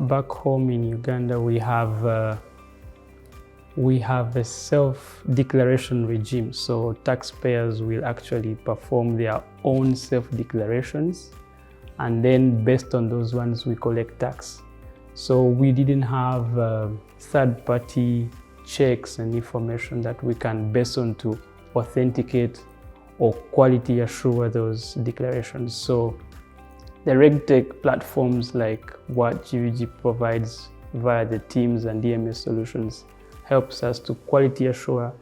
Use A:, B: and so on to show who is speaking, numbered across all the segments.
A: back home in Uganda, we have a self-declaration regime. So taxpayers will actually perform their own self-declarations, and then based on those ones, we collect tax. So we didn't have third-party checks and information that we can base on to authenticate or quality assure those declarations. So the RegTech platforms like what GVG provides via the Teams and DMS solutions helps us to quality assure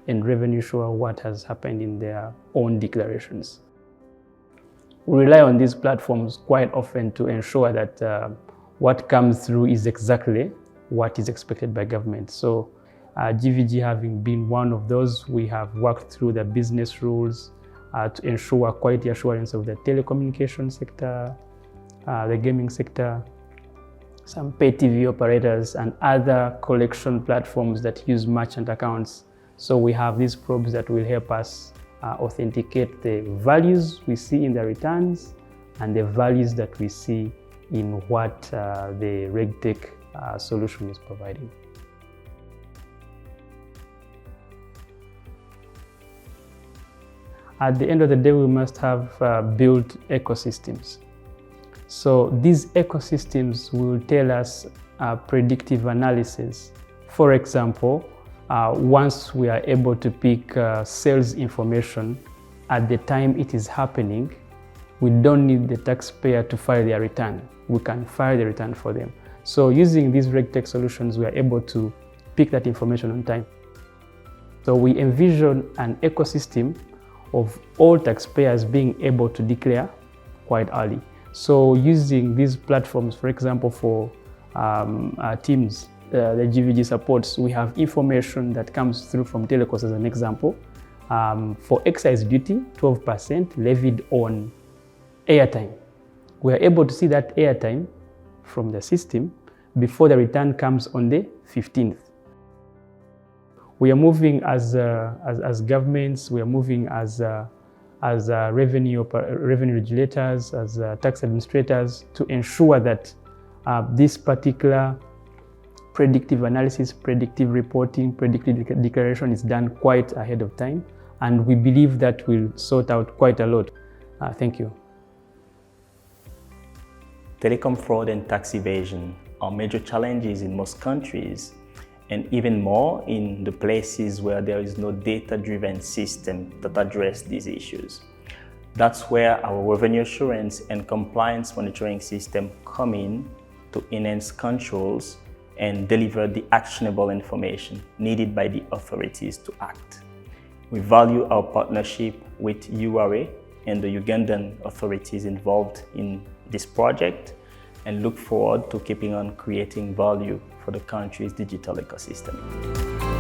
A: and revenue assure what has happened in their own declarations. We rely on these platforms quite often to ensure that what comes through is exactly what is expected by government. So GVG having been one of those, we have worked through the business rules to ensure quality assurance of the telecommunication sector, the gaming sector, some pay TV operators, and other collection platforms that use merchant accounts. So we have these probes that will help us authenticate the values we see in the returns and the values that we see in what the RegTech solution is providing. At the end of the day, we must have built ecosystems. So these ecosystems will tell us predictive analysis. For example, once we are able to pick sales information at the time it is happening, we don't need the taxpayer to file their return. We can file the return for them. So using these RegTech solutions, we are able to pick that information on time. So we envision an ecosystem of all taxpayers being able to declare quite early. So using these platforms, for example, for Teams, the GVG supports, we have information that comes through from telecos as an example. For excise duty, 12% levied on airtime. We are able to see that airtime from the system before the return comes on the 15th. We are moving as governments, we are moving as revenue regulators, as tax administrators, to ensure that this particular predictive analysis, predictive reporting, predictive declaration is done quite ahead of time. And we believe that will sort out quite a lot. Thank you.
B: Telecom fraud and tax evasion are major challenges in most countries, and even more in the places where there is no data-driven system that address these issues. That's where our revenue assurance and compliance monitoring system come in to enhance controls and deliver the actionable information needed by the authorities to act. We value our partnership with URA and the Ugandan authorities involved in this project, and look forward to keeping on creating value for the country's digital ecosystem.